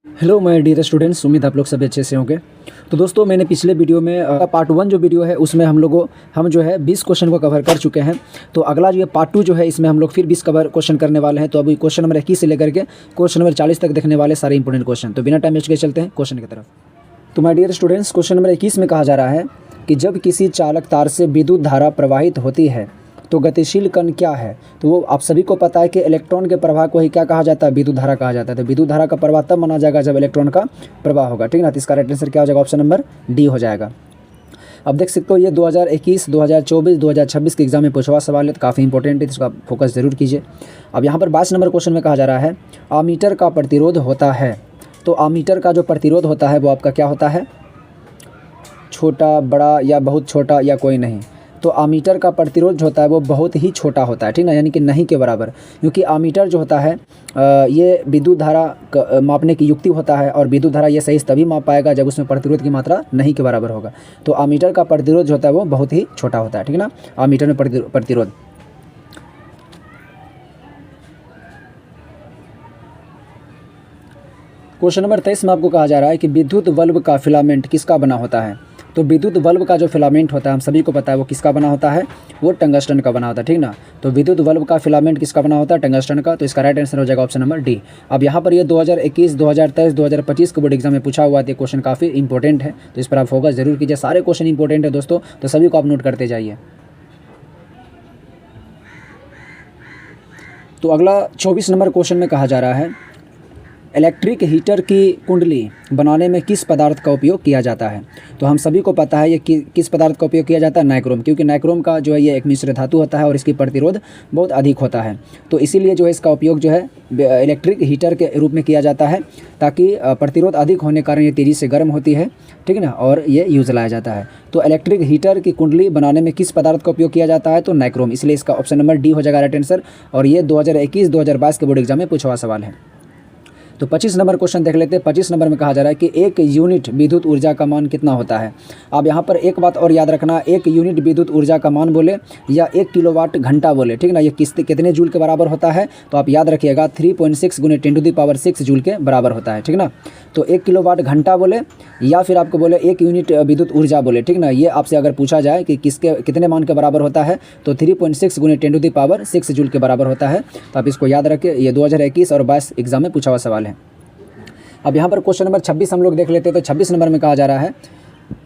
Hello my dear students, उम्मीद आप लोग सभी अच्छे से होंगे। तो दोस्तों, मैंने पिछले वीडियो में पार्ट 1 जो वीडियो है उसमें हम जो है 20 क्वेश्चन को कवर कर चुके हैं। तो अगला जो है पार्ट 2 जो है इसमें हम लोग फिर 20 क्वेश्चन करने वाले हैं। तो अभी क्वेश्चन नंबर 21 से लेकर के क्वेश्चन नंबर 40 तक देखने वाले सारे इंपॉर्टेंट क्वेश्चन। तो बिना टाइम वेस्ट के चलते हैं क्वेश्चन की तरफ। तो my dear students, question number 21 में कहा जा रहा है कि जब किसी चालक तार से विद्युत धारा प्रवाहित होती है तो गतिशील कण क्या है। तो वो आप सभी को पता है कि इलेक्ट्रॉन के प्रवाह को ही क्या कहा जाता है, विद्युत धारा कहा जाता है। तो विद्युत धारा का प्रवाह तब माना जाएगा जब इलेक्ट्रॉन का प्रवाह होगा, ठीक ना। तो इसका राइट आंसर क्या हो जाएगा, ऑप्शन नंबर डी हो जाएगा। अब देख सकते हो ये 2021, 2024, 2026 के एग्जाम में पूछा हुआ सवाल है, तो काफ़ी इंपॉर्टेंट है, तो इसका फोकस जरूर कीजिए। अब यहाँ पर 22 नंबर क्वेश्चन में कहा जा रहा है आमीटर का प्रतिरोध होता है। तो आमीटर का जो प्रतिरोध होता है वो आपका क्या होता है, छोटा, बड़ा या बहुत छोटा या कोई नहीं। तो आमीटर का प्रतिरोध जो होता है वो बहुत ही छोटा होता है, ठीक ना, यानी कि नहीं के बराबर। क्योंकि आमीटर जो होता है ये विद्युत धारा मापने की युक्ति होता है, और विद्युत धारा ये सही तभी माप पाएगा जब उसमें प्रतिरोध की मात्रा नहीं के बराबर होगा। तो आमीटर का प्रतिरोध जो होता है वो बहुत ही छोटा होता है, ठीक ना, आमीटर में प्रतिरोध। क्वेश्चन नंबर 23 में आपको कहा जा रहा है कि विद्युत बल्ब का फिलामेंट किसका बना होता है। तो विद्युत बल्ब का जो फिलामेंट होता है हम सभी को पता है वो किसका बना होता है, वो टंगस्टन का बना होता है, ठीक ना। तो विद्युत बल्ब का फिलामेंट किसका बना होता है, टंगस्टन का। तो इसका राइट आंसर हो जाएगा ऑप्शन नंबर डी। अब यहाँ पर ये 2021, 2023, 2025 के बोर्ड एग्जाम में पूछा हुआ है, क्वेश्चन काफ़ी इंपॉर्टेंट है, तो इस पर आप फोकस जरूर कीजिए। सारे क्वेश्चन इंपॉर्टेंट है दोस्तों, तो सभी को आप नोट करते जाइए। तो अगला 24 नंबर क्वेश्चन में कहा जा रहा है इलेक्ट्रिक हीटर की कुंडली बनाने में किस पदार्थ का उपयोग किया जाता है। तो हम सभी को पता है ये किस पदार्थ का उपयोग किया जाता है, नाइक्रोम। क्योंकि नाइक्रोम का जो है ये एक मिश्र धातु होता है और इसकी प्रतिरोध बहुत अधिक होता है। तो इसीलिए जो है इसका उपयोग जो है इलेक्ट्रिक हीटर के रूप में किया जाता है, ताकि प्रतिरोध अधिक होने के कारण ये तेज़ी से गर्म होती है, ठीक ना, और ये यूज़ लाया जाता है। तो इलेक्ट्रिक हीटर की कुंडली बनाने में किस पदार्थ का उपयोग किया जाता है, तो नाइक्रोम। इसलिए इसका ऑप्शन नंबर डी हो जाएगा राइट आंसर। और ये 2021, 2022 के बोर्ड एग्जाम में पूछा हुआ सवाल है। तो 25 नंबर क्वेश्चन देख लेते हैं। 25 नंबर में कहा जा रहा है कि 1 यूनिट विद्युत ऊर्जा का मान कितना होता है। अब यहाँ पर एक बात और याद रखना, 1 यूनिट विद्युत ऊर्जा का मान बोले या 1 किलोवाट घंटा बोले, ठीक ना, ये कितने जूल के बराबर होता है, तो आप याद रखिएगा 3.6 × 10⁻6 जूल के बराबर होता है, ठीक ना। तो 1 किलोवाट घंटा बोले या फिर आपको बोले 1 यूनिट विद्युत ऊर्जा बोले, ठीक ना, ये आपसे अगर पूछा जाए कि कितने मान के बराबर होता है, तो 3.6 × 10⁻6 जूल के बराबर होता है। तो आप इसको याद रखिए, ये 2021 और 22 एग्जाम में पूछा हुआ सवाल है। अब यहाँ पर क्वेश्चन नंबर 26 हम लोग देख लेते हैं। तो 26 नंबर में कहा जा रहा है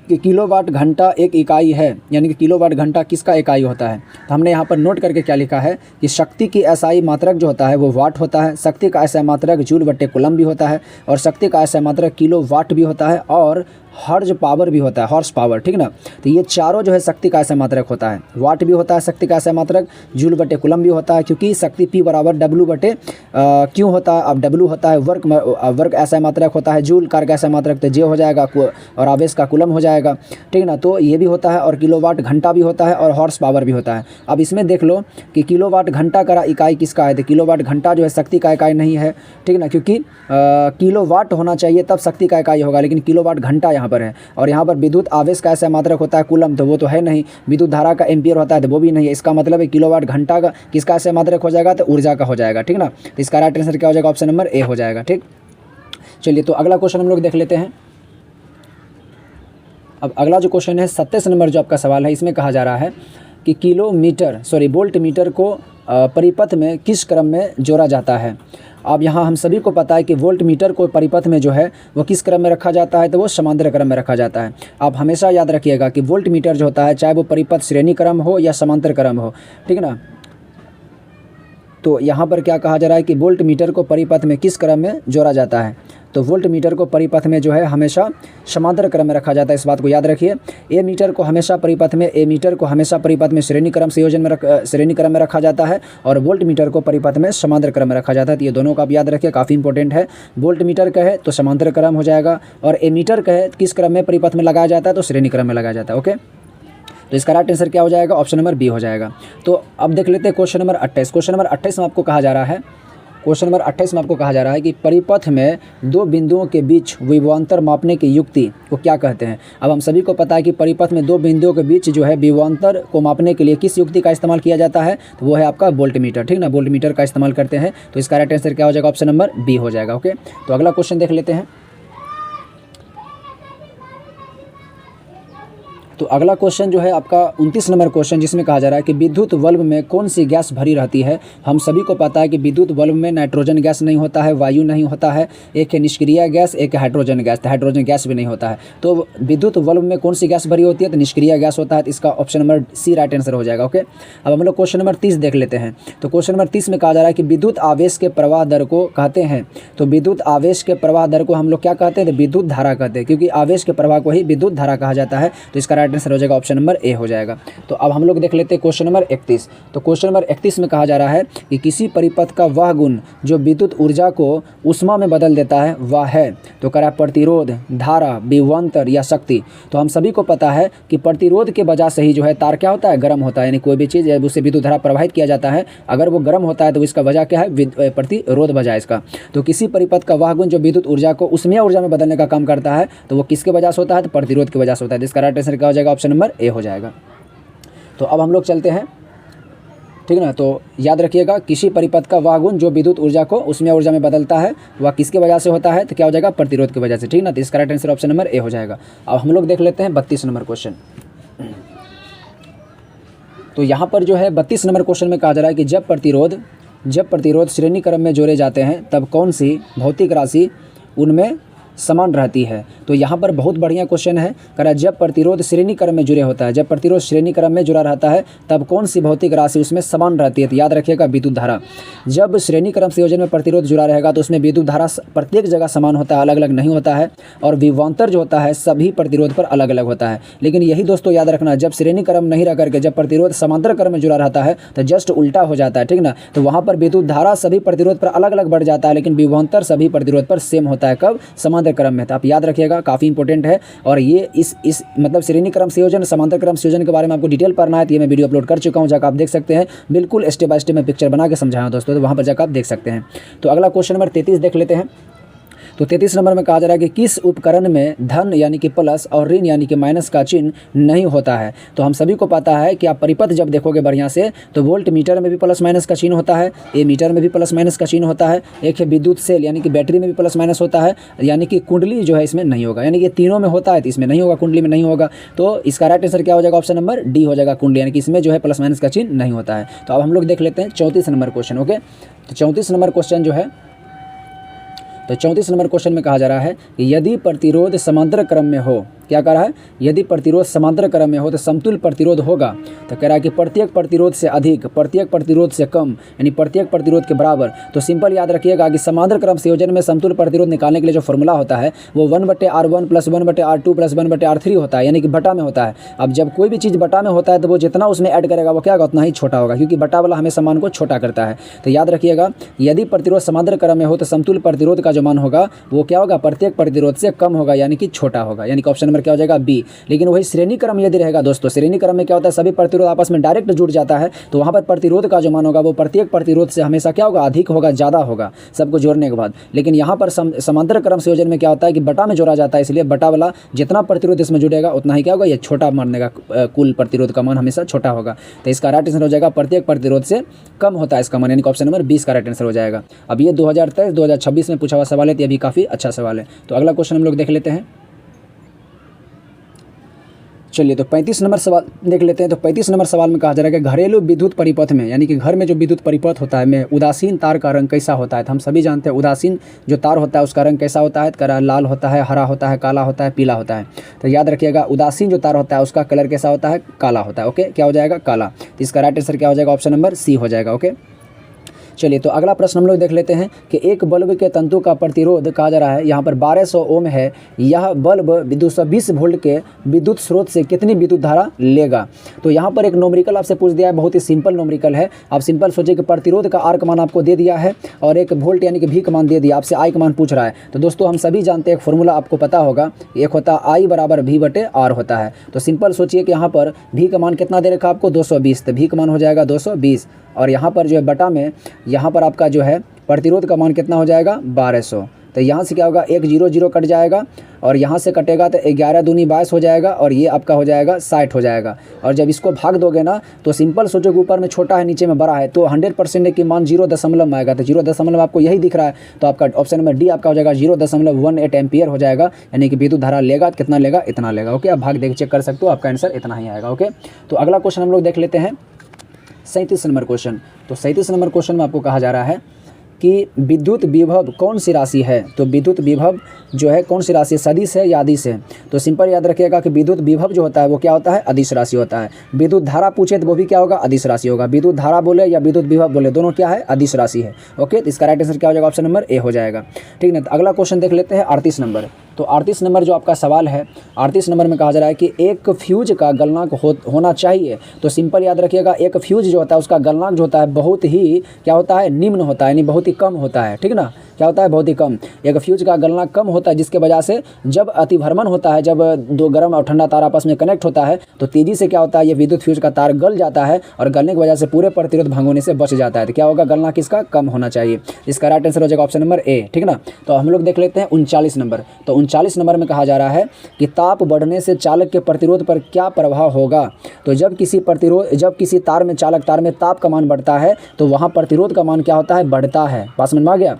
कि किलोवाट घंटा एक इकाई है, यानी कि किलोवाट घंटा किसका इकाई होता है। तो हमने यहाँ पर नोट करके क्या लिखा है कि शक्ति की एसआई मात्रक जो होता है वो वाट होता है, शक्ति का एसआई मात्रक जूल बटे कूलम भी होता है, और शक्ति का एसआई मात्रक किलो वाट भी होता है, और हर्ज पावर भी होता है, हॉर्स पावर, ठीक ना। तो ये चारों जो है शक्ति का एसआई मात्रक होता है। वाट भी होता है शक्ति का एसआई मात्रक, जूल बटे कूलम भी होता है, क्योंकि शक्ति P बराबर W बटे क्यों होता है। अब W होता है वर्क एसआई मात्रक होता है, जूल कार्य का एसआई मात्रक तो J हो जाएगा, और आवेश का कूलम हो जाएगा, ठीक ना। तो ये भी होता है, और किलोवाट घंटा भी होता है, और हॉर्स पावर भी होता है। अब इसमें देख लो कि किलोवाट घंटा का इकाई किसका है, तो किलोवाट घंटा जो है शक्ति का इकाई नहीं है, ठीक ना, क्योंकि किलोवाट होना चाहिए तब शक्ति का इकाई होगा, लेकिन किलोवाट घंटा यहाँ पर है। और यहाँ पर विद्युत आवेश का ऐसा मात्रक होता है कूलम, तो वो तो है नहीं। विद्युत धारा का एम्पियर होता है, तो वो भी नहीं है। इसका मतलब है किलोवाट घंटा का किसका ऐसा मात्रक हो जाएगा, तो ऊर्जा का हो जाएगा, ठीक ना। तो इसका राइट आंसर क्या हो जाएगा, ऑप्शन नंबर ए हो जाएगा, ठीक। चलिए, तो अगला क्वेश्चन हम लोग देख लेते हैं। अब अगला जो क्वेश्चन है 27 नंबर जो आपका सवाल है, इसमें कहा जा रहा है कि वोल्ट मीटर को परिपथ में किस क्रम में जोड़ा जाता है। अब यहाँ हम सभी को पता है कि वोल्ट मीटर को परिपथ में जो है वो किस क्रम में रखा जाता है, तो वो समांतर क्रम में रखा जाता है। आप हमेशा याद रखिएगा कि वोल्ट मीटर जो होता है चाहे वो परिपथ श्रेणी क्रम हो या समांतर क्रम हो, ठीक ना। तो यहाँ पर क्या कहा जा रहा है कि वोल्ट मीटर को परिपथ में किस क्रम में जोड़ा जाता है। तो वोल्ट मीटर को परिपथ में जो है हमेशा समांतर क्रम में रखा जाता है, इस बात को याद रखिए। ए मीटर को हमेशा परिपथ में श्रेणी क्रम में रखा जाता है, और वोल्ट मीटर को परिपथ में समांतर क्रम में रखा जाता है। तो ये दोनों का आप याद रखिए, काफ़ी इंपॉर्टेंट है। वोल्ट मीटर का है तो समांतर क्रम हो जाएगा, और ए मीटर का है किस क्रम में परिपथ में लगाया जाता है, तो श्रेणी क्रम में लगाया जाता है, ओके। तो इसका राइट आंसर क्या हो जाएगा, ऑप्शन नंबर बी हो जाएगा। तो अब देख लेते हैं क्वेश्चन नंबर 28। क्वेश्चन नंबर 28 में आपको कहा जा रहा है क्वेश्चन नंबर 28 में आपको कहा जा रहा है कि परिपथ में दो बिंदुओं के बीच विभवांतर मापने की युक्ति को क्या कहते हैं। अब हम सभी को पता है कि परिपथ में दो बिंदुओं के बीच जो है विभवांतर को मापने के लिए किस युक्ति का इस्तेमाल किया जाता है, तो वो है आपका वोल्टमीटर, ठीक ना, वोल्टमीटर का इस्तेमाल करते हैं। तो इसका राइट आंसर क्या हो जाएगा, ऑप्शन नंबर बी हो जाएगा। ओके, तो अगला क्वेश्चन देख लेते हैं। तो अगला क्वेश्चन जो है आपका 29 नंबर क्वेश्चन, जिसमें कहा जा रहा है कि विद्युत बल्ब में कौन सी गैस भरी रहती है। हम सभी को पता है कि विद्युत बल्ब में नाइट्रोजन गैस नहीं होता है, वायु नहीं होता है, एक है निष्क्रिय गैस, एक है हाइड्रोजन गैस, तो हाइड्रोजन गैस भी नहीं होता है। तो विद्युत बल्ब में कौन सी गैस भरी होती है, तो निष्क्रिय गैस होता है। तो इसका option number C right answer हो जाएगा। ओके, अब हम लोग क्वेश्चन नंबर 30 देख लेते हैं। तो क्वेश्चन नंबर 30 में कहा जा रहा है कि विद्युत आवेश के प्रवाह दर को कहते हैं। तो विद्युत आवेश के प्रवाह दर को हम लोग क्या कहते हैं, तो विद्युत धारा कहते हैं, क्योंकि आवेश के प्रवाह को ही विद्युत धारा कहा जाता है। तो इसका राइट आंसर हो जाएगा ऑप्शन नंबर ए हो जाएगा। तो अब हम लोग देख लेते हैं क्वेश्चन नंबर 31। तो क्वेश्चन नंबर 31 में कहा जा रहा है कि किसी परिपथ का वह गुण जो विद्युत ऊर्जा को ऊष्मा में बदल देता है वह है। तो कह रहा है प्रतिरोध, धारा, विभवांतर या शक्ति। तो हम सभी को पता है कि प्रतिरोध के वजह से ही जो है तार क्या होता है, गर्म होता है। यानी कोई भी चीज़ जब उससे विद्युत धारा प्रवाहित किया जाता है, अगर वो गर्म होता है तो इसका वजह क्या है, प्रतिरोध वजह इसका। तो किसी परिपथ का वह गुण जो विद्युत ऊर्जा को ऊष्मीय ऊर्जा में बदलने का काम करता है, तो वो किसके वजह से होता है, तो प्रतिरोध की वजह से होता है। इसका राइट आंसर क्या हो जाएगा, ऑप्शन नंबर ए हो जाएगा। तो अब हम लोग चलते हैं, ठीक ना। तो याद रखिएगा, किसी परिपथ का वह गुण जो विद्युत ऊर्जा को ऊष्मीय ऊर्जा में बदलता है वह किसके वजह से होता है, तो क्या हो जाएगा, प्रतिरोध की वजह से, ठीक ना। तो इसका right answer option number A हो जाएगा। अब हम लोग देख लेते हैं 32 नंबर क्वेश्चन। तो यहाँ पर जो है 32 नंबर क्वेश्चन में कहा जा रहा है कि जब प्रतिरोध श्रेणी क्रम में जोड़े जाते हैं तब कौन सी भौतिक राशि उनमें समान रहती है। तो यहाँ पर बहुत बढ़िया क्वेश्चन है। कह रहा है जब प्रतिरोध श्रेणी क्रम में जुड़े होता है, जब प्रतिरोध श्रेणी क्रम में जुड़ा रहता है तब कौन सी भौतिक राशि उसमें समान रहती है। तो याद रखिएगा, विद्युत धारा। जब श्रेणी क्रम संयोजन में प्रतिरोध जुड़ा रहेगा तो उसमें विद्युत धारा प्रत्येक जगह समान होता है, अलग अलग नहीं होता है। और विभवांतर जो होता है सभी प्रतिरोध पर अलग अलग होता है। लेकिन यही दोस्तों याद रखना, जब श्रेणी क्रम नहीं रह करके जब प्रतिरोध समांतर क्रम में जुड़ा रहता है तो जस्ट उल्टा हो जाता है, ठीक ना। तो वहाँ पर विद्युत धारा सभी प्रतिरोध पर अलग अलग बढ़ जाता है, लेकिन विभवांतर सभी प्रतिरोध पर सेम होता है। कब, समांतर क्रम में। तो आप याद रखिएगा, काफ़ी इंपॉर्टेंट है। और ये इस मतलब श्रेणी क्रम संयोजन, समांतर क्रम संयोजन के बारे में आपको डिटेल पढ़ना है तो ये मैं वीडियो अपलोड कर चुका हूँ, जाकर आप देख सकते हैं। बिल्कुल स्टेप बाय स्टेप मैं पिक्चर बना के समझाया हूँ दोस्तों, तो वहाँ पर जाकर आप देख सकते हैं। तो अगला क्वेश्चन नंबर 33 देख लेते हैं। तो 33 नंबर में कहा जा रहा है कि किस उपकरण में धन यानी कि प्लस और ऋण यानी कि माइनस का चिन्ह नहीं होता है। तो हम सभी को पता है कि आप परिपथ जब देखोगे बढ़िया से तो वोल्ट मीटर में भी प्लस माइनस का चिन्ह होता है, ए मीटर में भी प्लस माइनस का चिन्ह होता है, एक है विद्युत सेल यानी कि बैटरी में भी प्लस माइनस होता है, यानी कि कुंडली जो है इसमें नहीं होगा। यानी कि तीनों में होता है तो इसमें नहीं होगा, कुंडली में नहीं होगा। तो इसका राइट आंसर क्या हो जाएगा, ऑप्शन नंबर डी हो जाएगा, कुंडली, यानी कि इसमें जो है प्लस माइनस का चिन्ह नहीं होता है। तो अब हम लोग देख लेते हैं 34 नंबर क्वेश्चन। ओके, तो 34 नंबर क्वेश्चन जो है, तो 34 नंबर क्वेश्चन में कहा जा रहा है कि यदि प्रतिरोध समांतर क्रम में हो, क्या कह रहा है, यदि प्रतिरोध समांतर क्रम में हो तो समतुल्य प्रतिरोध होगा। तो कह रहा है कि प्रत्येक प्रतिरोध से अधिक, प्रत्येक प्रतिरोध से कम, यानी प्रत्येक प्रतिरोध के बराबर। तो सिंपल याद रखिएगा कि समांतर क्रम संयोजन में समतुल्य प्रतिरोध निकालने के लिए जो फॉर्मूला होता है वो 1/R1 + 1/R2 + 1/R3 होता है, यानी कि बटा में होता है। अब जब कोई भी चीज़ बटा में होता है तो वो जितना उसमें ऐड करेगा वो क्या होगा, उतना ही छोटा होगा, क्योंकि बटा वाला हमेशा मान को छोटा करता है। तो याद रखिएगा, यदि प्रतिरोध समांतर क्रम में हो तो समतुल्य प्रतिरोध का जो मान होगा वो क्या होगा, प्रत्येक प्रतिरोध से कम होगा, यानी कि छोटा होगा। यानी कि ऑप्शन नंबर क्या हो जाएगा, बी। लेकिन वही श्रेणी क्रम यदि रहेगा दोस्तों, श्रेणी क्रम में क्या होता है, सभी प्रतिरोध आपस में डायरेक्ट जुड़ जाता है, तो वहाँ पर प्रतिरोध का जो मान होगा वो प्रत्येक प्रतिरोध से हमेशा क्या होगा, अधिक होगा, ज़्यादा होगा सबको जोड़ने के बाद। लेकिन यहाँ पर समांतर क्रम संयोजन में क्या होता है कि बटा में जोड़ा जाता है, इसलिए बटा वाला जितना प्रतिरोध इसमें जुड़ेगा उतना ही क्या होगा, ये छोटा मानने का, कुल प्रतिरोध का मान हमेशा छोटा होगा। तो इसका राइट आंसर हो जाएगा प्रत्येक प्रतिरोध से कम होता है इसका मान, यानी कि ऑप्शन नंबर 20 का राइट आंसर हो जाएगा। अब ये 2023-2026 में पूछा हुआ सवाल है, तो ये भी काफ़ी अच्छा सवाल है। तो अगला क्वेश्चन हम लोग देख लेते हैं। चलिए, तो 35 नंबर सवाल देख लेते हैं। तो 35 नंबर सवाल में कहा जा रहा है कि घरेलू विद्युत परिपथ में, यानी कि घर में जो विद्युत परिपथ होता है में उदासीन तार का रंग कैसा होता है। तो हम सभी जानते हैं उदासीन जो तार होता है उसका रंग कैसा होता है, तो लाल होता है, हरा होता है, काला होता है, पीला होता है। तो याद रखिएगा, उदासीन जो तार होता है उसका कलर कैसा होता है, काला होता है। ओके, क्या हो जाएगा, काला। तो इसका राइट आंसर क्या हो जाएगा, ऑप्शन नंबर सी हो जाएगा। ओके, चलिए, तो अगला प्रश्न हम लोग देख लेते हैं कि एक बल्ब के तंतु का प्रतिरोध कहा जा रहा है यहाँ पर 1200 ओम है। यह बल्ब 220 वोल्ट के विद्युत स्रोत से कितनी विद्युत धारा लेगा। तो यहाँ पर एक नोमरिकल आपसे पूछ दिया है, बहुत ही सिंपल नोमरिकल है। आप सिंपल सोचिए कि प्रतिरोध का आर का मान आपको दे दिया है और एक वोल्ट यानी कि भी का मान दे दिया, आपसे आई का मान पूछ रहा है। तो दोस्तों हम सभी जानते हैं, एक फॉर्मूला आपको पता होगा, एक होता है आई बराबर V/R होता है। तो सिंपल सोचिए कि यहाँ पर भी का मान कितना दे रखा आपको, 220, तो भी का मान हो जाएगा 220। और यहाँ पर जो है बटा में, यहाँ पर आपका जो है प्रतिरोध का मान कितना हो जाएगा 1200। तो यहाँ से क्या होगा 1 0 0 कट जाएगा और यहाँ से कटेगा तो 11 दूनी 22 हो जाएगा और ये आपका हो जाएगा 60 हो जाएगा। और जब इसको भाग दोगे ना तो सिंपल सोचो कि ऊपर में छोटा है नीचे में बड़ा है, तो 100% की मान 0 में आएगा। तो 0 आपको यही दिख रहा है, तो आपका ऑप्शन नंबर डी आपका हो जाएगा 0.18 एम्पियर हो जाएगा, यानी कि विद्युत धारा लेगा कितना लेगा, इतना लेगा। ओके, आप भाग देख चेक कर सकते हो, आपका आंसर इतना ही आएगा। ओके, तो अगला क्वेश्चन हम लोग देख लेते हैं 37 नंबर क्वेश्चन। तो 37 नंबर क्वेश्चन में आपको कहा जा रहा है कि विद्युत विभव कौन सी राशि है। तो विद्युत विभव जो है कौन सी राशि है, सदिश है या अदिश है। तो सिंपल याद रखिएगा कि विद्युत विभव जो होता है वो क्या होता है, अदिश राशि होता है। विद्युत धारा पूछे तो वो भी क्या होगा, अदिश राशि होगा। विद्युत धारा बोले या विद्युत विभव बोले दोनों क्या है, अदिश राशि है। ओके, तो इसका राइट आंसर क्या हो जाएगा, ऑप्शन नंबर ए हो जाएगा। ठीक है, तो अगला क्वेश्चन देख लेते हैं 38 नंबर। तो 38 नंबर जो आपका सवाल है, 38 नंबर में कहा जा रहा है कि एक फ्यूज का गलनांक होना चाहिए। तो सिंपल याद रखिएगा, एक फ्यूज जो होता है उसका गलनांक जो होता है बहुत ही क्या होता है, निम्न होता है, यानी बहुत ही कम होता है। ठीक ना, क्या होता है, बहुत ही कम। एक फ्यूज का गलनांक कम होता है, जिसके वजह से जब अतिभ्रमण होता है, जब दो गर्म और ठंडा तार आपस में कनेक्ट होता है तो तेजी से क्या होता है, ये विद्युत फ्यूज का तार गल जाता है और गलने की वजह से पूरे प्रतिरोध भंग होने से बच जाता है। तो क्या होगा, गलनांक इसका कम होना चाहिए। इसका राइट आंसर हो जाएगा ऑप्शन नंबर ए। ठीक ना, तो हम लोग देख लेते हैं 39 नंबर। तो 39 नंबर में कहा जा रहा है कि ताप बढ़ने से चालक के प्रतिरोध पर क्या प्रभाव होगा। तो जब किसी तार में ताप का मान बढ़ता है तो वहाँ प्रतिरोध का मान क्या होता है, बढ़ता है। बात समझ में आ गया।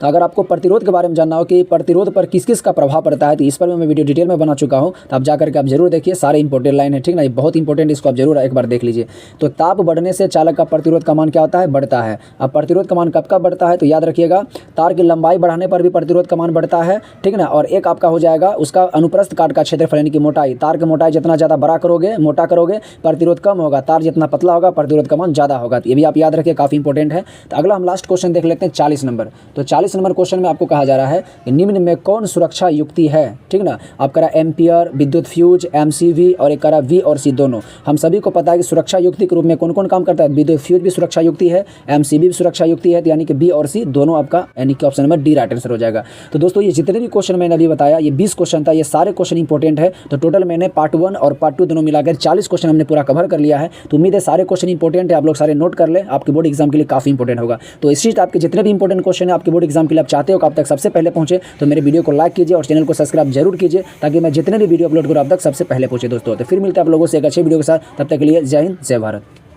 तो अगर आपको प्रतिरोध के बारे में जानना हो कि प्रतिरोध पर किस किस का प्रभाव पड़ता है, तो इस पर मैं वीडियो डिटेल में बना चुका हूं, तो आप जाकर के आप जरूर देखिए, सारे इंपॉर्टेंट लाइन है। ठीक ना, ये बहुत इंपॉर्टेंट, इसको आप जरूर एक बार देख लीजिए। तो ताप बढ़ने से चालक का प्रतिरोध का मान क्या होता है, बढ़ता है। अब प्रतिरोध का मान कब कब बढ़ता है, तो याद रखिएगा तार की लंबाई बढ़ाने पर भी प्रतिरोध का मान बढ़ता है। ठीक ना, और एक आपका हो जाएगा उसका अनुप्रस्थ काट का क्षेत्रफल, यानी कि मोटाई। तार की मोटाई जितना ज़्यादा बड़ा करोगे, मोटा करोगे, प्रतिरोध कम होगा। तार जितना पतला होगा, प्रतिरोध का मान ज़्यादा होगा। ये भी आप याद रखिए, काफ़ी इंपॉर्टेंट है। तो अगला हम लास्ट क्वेश्चन देख लेते हैं 40 नंबर। तो 40 नंबर क्वेश्चन में आपको कहा जा रहा है कि निम्न में कौन सुरक्षा युक्ति है। ठीक ना, आपका एम्पियर, विद्युत फ्यूज, एमसीवी और एक वी और सी दोनों। हम सभी को पता है कि सुरक्षा युक्ति के रूप में कौन कौन काम करता है, विद्युत फ्यूज भी सुरक्षा युक्ति है, एमसीवी भी सुरक्षा युक्ति है, यानी कि बी और सी दोनों आपका, यानी कि option number D right answer हो जाएगा। तो दोस्तों ये जितने भी क्वेश्चन मैंने अभी बताया, ये 20 क्वेश्चन था, ये सारे क्वेश्चन इंपॉर्टेंट है। तो टोटल मैंने पार्ट 1 और पार्ट 2 दोनों मिलाकर 40 क्वेश्चन हमने पूरा कवर कर लिया है। तो उम्मीद है सारे क्वेश्चन इंपॉर्टेंट है, आप लोग सारे नोट कर ले, आपके बोर्ड एग्जाम के लिए काफी इंपॉर्टेंट होगा। तो इस चीज आपके जितने भी इंपॉर्टेंट क्वेश्चन है आपके बोर्ड एग्जाम के लिए आप चाहते हो कि आप तक सबसे पहले पहुंचे, तो मेरे वीडियो को लाइक कीजिए और चैनल को सब्सक्राइब जरूर कीजिए, ताकि मैं जितने भी वीडियो अपलोड करूँ आप तक सबसे पहले पहुंचे। दोस्तों तो फिर मिलते हैं आप लोगों से एक अच्छे वीडियो के साथ, तब तक के लिए जय हिंद, जय भारत।